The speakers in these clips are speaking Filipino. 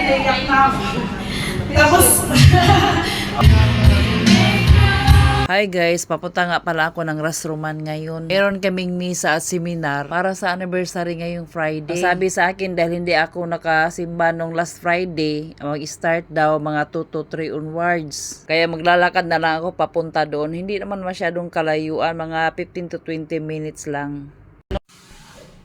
naiyak na ako. Tapos, Hi guys, papunta nga pala ako ng Rasruman ngayon. Meron kaming misa at seminar para sa anniversary ngayong Friday. Sabi sa akin dahil hindi ako nakasimba nung last Friday, mag-start daw mga 2 to 3 onwards. Kaya maglalakad na lang ako papunta doon. Hindi naman masyadong kalayuan, mga 15 to 20 minutes lang.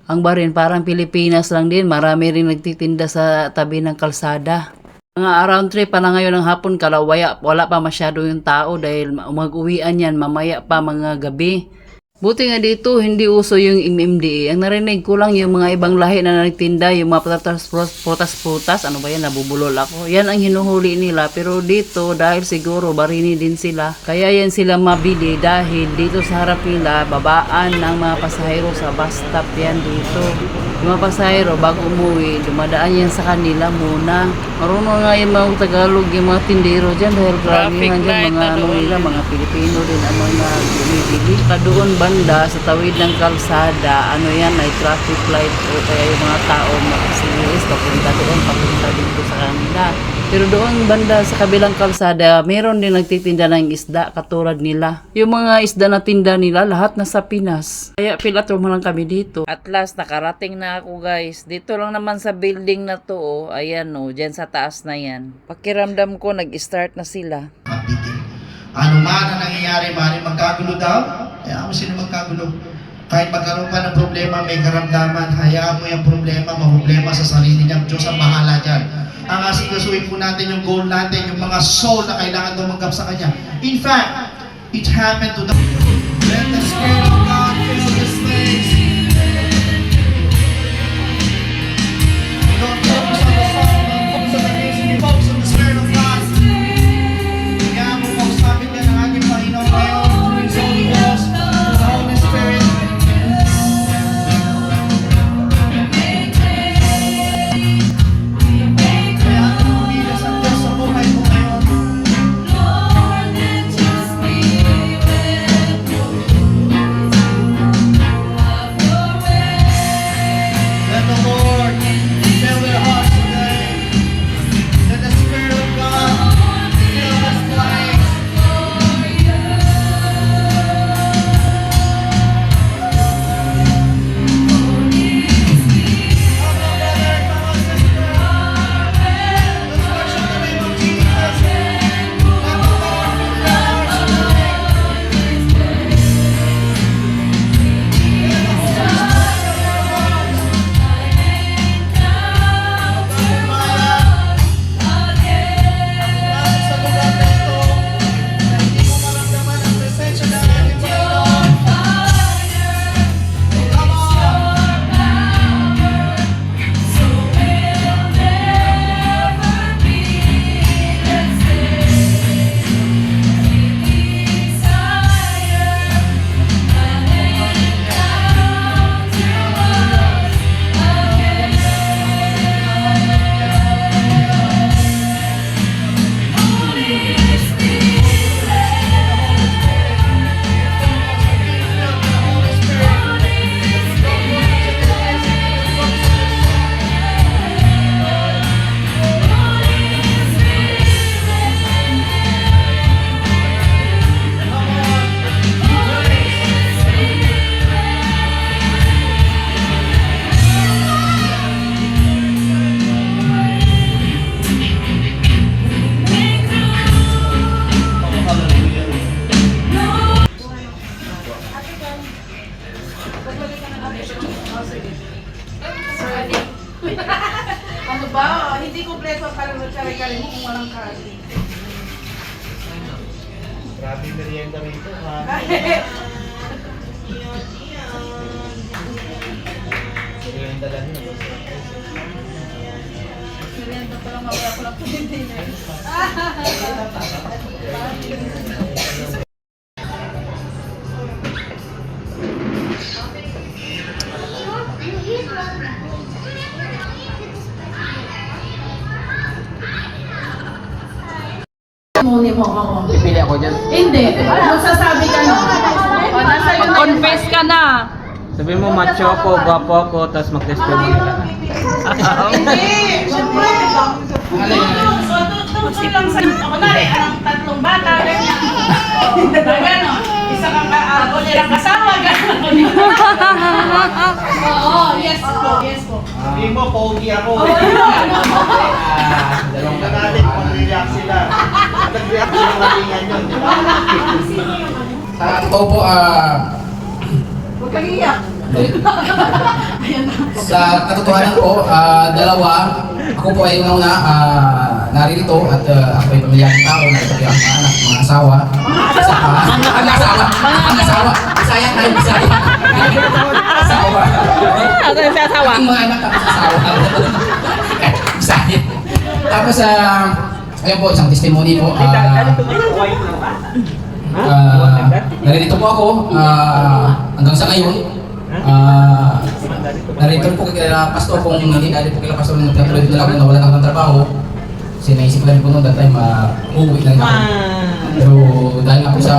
Ang barin parang Pilipinas lang din, marami rin nagtitinda sa tabi ng kalsada. Mga around 3 pa na ngayon ng hapon, kalawaya, wala pa masyado yung tao dahil mag-uwian yan, mamaya pa mga gabi. Buti nga dito, hindi uso yung MMDA. Ang narinig ko lang yung mga ibang lahi na nagtinda, yung mga putas-putas, ano ba yan, nabubulol ako. Yan ang hinuhuli nila, pero dito, dahil siguro barini din sila, kaya yan sila mabili dahil dito sa harap nila, babaan ng mga pasahero sa bus stop yan dito. Yung mga pasahero, bago umuwi, dumadaan yan sa kanila muna. Marunong nga yung mga Tagalog, yung mga tindero dyan, dahil karamihan dyan, mga ano nila, mga Pilipino din ang mga bumibili. Doon banda, sa tawid ng kalsada, ano yan, may traffic light, o kaya yung mga tao makasilis, papunta doon, papunta dito sa kanila. Pero doon banda sa kabilang kalsada, meron din nagtitinda ng isda katulad nila. Yung mga isda na tinda nila, lahat nasa Pinas. Kaya pilatro lang kami dito. At last, nakarating na ako guys. Dito lang naman sa building na to, oh. Ayan oh, dyan sa taas na yan. Pakiramdam ko, nag-start na sila. Ano man ang nangyayari, maaaring magkagulo daw. Hayaan mo sila magkagulo. Kahit magkaroon pa ng problema, may karamdaman, hayaan mo yung problema sa sarili niya. Diyos ang bahala dyan. Ang asikasuhin po natin yung goal natin, yung mga soul na kailangan tumanggap sa Kanya. In fact, it happened to the... Let the Spirit of God fill this place. Don't focus on the song, don't focus on the music, focus on the Spirit of God. Kaya mo kausapin ka ng ating Panginoon ngayon, through His Holy Ghost, through the Holy Spirit. Ano ba? Hindi kompleto ang kare-kare mo kung walang kanin. Grabe yung merienda rito, ha? Merienda lang yun. Merienda pa lang, mawala ko lang po yung dinner. Muni mo ako. Pipili ako dyan. Hindi. Magsasabi ka na. Confess ka na. Sabi mo, macho ako, gwapo ako, tapos mag-test ka mo. Hindi. Siyempre. Oo, yes po, yes po. Hindi mo, pogi ako. Dalawang Tingnan natin kung react sila. Nag-react sila ng malingan yun, di ba? Sa totoo po, Huwag kang iyak. sa katotohanan po, dalawa, ako po ay una naririto at ako ay pamilyang tao na ito ang mga anak, mga asawa. Ang asawa, Bisaya tayo, Bisaya. Asawa. Ano yung asawa? Ang mga anak tapos asawa. Bisaya. Tapos, ayun po, isang testimony po. Naririto po ako hanggang sa ngayon. Narito po kaya pastor kung hindi dahil po kila pastor nung nagtatuloy na ako nawala ako ng trabaho. Kasi naisip lang po noon that time uuwi lang ako. Pero dahil nga po sa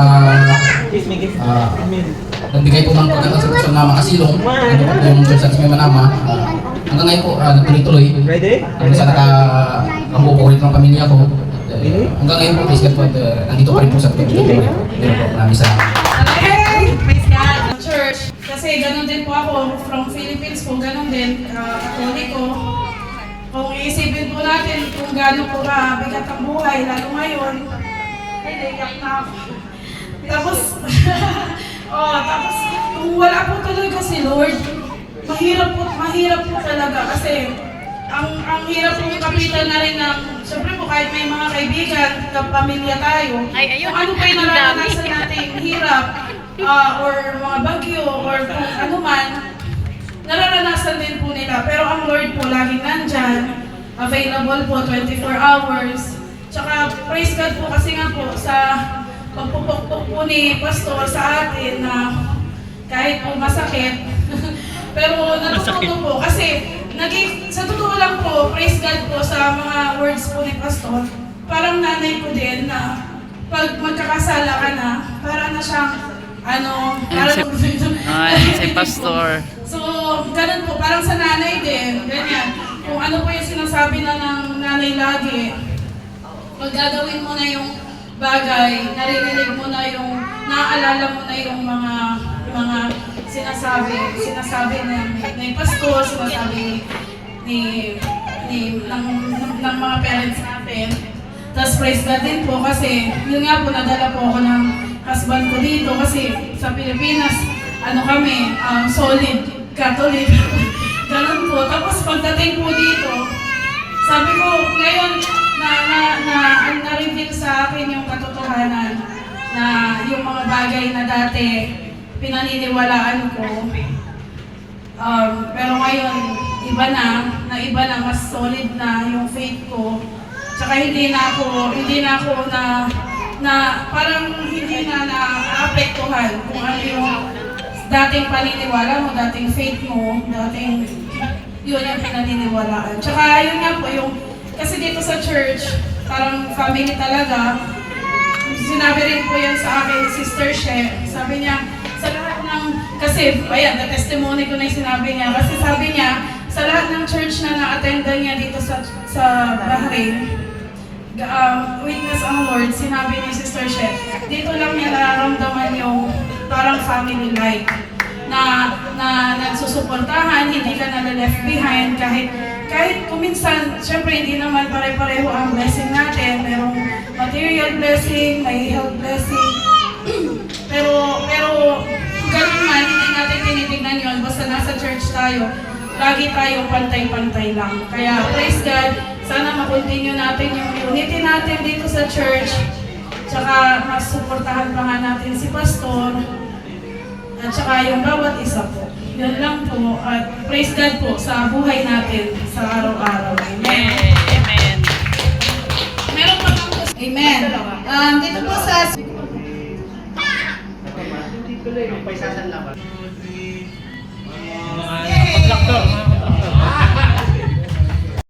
nagbigay po ng pagkakasal na makasilong, ano po yung church at may manama, hanggang ngayon po nagtuloy-tuloy. Hanggang sa nakabuo po rin ng pamilya ko. Hanggang ngayon po, please God po, nandito pa rin po sa pagkakasal. Pero po, maraming salamat. Hey! Praise God! Church. Kasi ganun din po ako, from Philippines po, ganun din, Katoliko. Kung iisipin po natin kung gano'n po ba bigat ang buhay, lalo ngayon, ay, naiyak na ako. Tapos, tapos, kung wala po talaga si Lord, mahirap po talaga kasi ang hirap po kapitan na rin ng, syempre po kahit may mga kaibigan, kapamilya tayo, kung ano pa yung nararanasan natin hirap, or mga bagyo, or kung ano man, nararanasan din po nila. Pero ang Lord po laging nandyan, available po 24 hours. Tsaka praise God po kasi nga po sa pagpupukpok po ni Pastor sa atin na kahit po masakit, pero natututo po kasi sa totoo lang po, praise God po sa mga words po ni Pastor, parang nanay ko din na pag magkakasala ka na, para na siyang Si Pastor. So, ganun po, parang sa nanay din, ganyan. Kung ano po yung sinasabi na ng nanay lagi, pag gagawin mo na yung bagay, naririnig mo na yung, naaalala mo na yung mga sinasabi ng pastor, sinasabi ng mga parents natin. Tapos praise God din po kasi, yun nga po, nadala po ako ng husband ko dito kasi sa Pilipinas, kami, solid Catholic. Ganun po. Tapos pagdating po dito, sabi ko, ngayon, na-reveal sa akin yung katotohanan na yung mga bagay na dati pinaniniwalaan ko. Pero ngayon, iba na, mas solid na yung faith ko. Tsaka hindi na ako parang hindi na naapektuhan kung ano yung dating paniniwala mo, dating faith mo, yun yung pinaniniwalaan. Tsaka yun nga po, kasi dito sa church, parang family talaga, sinabi rin po yan sa akin, Sister She, sabi niya, sa lahat ng, kasi, ayan, na-testimony ko na yung sinabi niya, kasi sabi niya, sa lahat ng church na na-attendan niya dito sa Bahrain, witness ang Lord, sinabi ni Sister She, dito lang niya nararamdaman yung parang family life na nagsusuportahan, hindi ka na-left behind kahit kuminsan, syempre hindi naman pare-pareho ang blessing natin, merong material blessing, may health blessing, pero ganun man, hindi natin tinitignan yun, basta nasa church tayo, lagi tayong pantay-pantay lang. Kaya praise God, sana makontinue natin yung unity natin dito sa church. Tsaka masuportahan pa nga natin si Pastor. At tsaka yung bawat isa po. Yan lang po. At praise God po sa buhay natin sa araw-araw. Amen. Amen. Meron pa lang po. Amen. Dito po sa...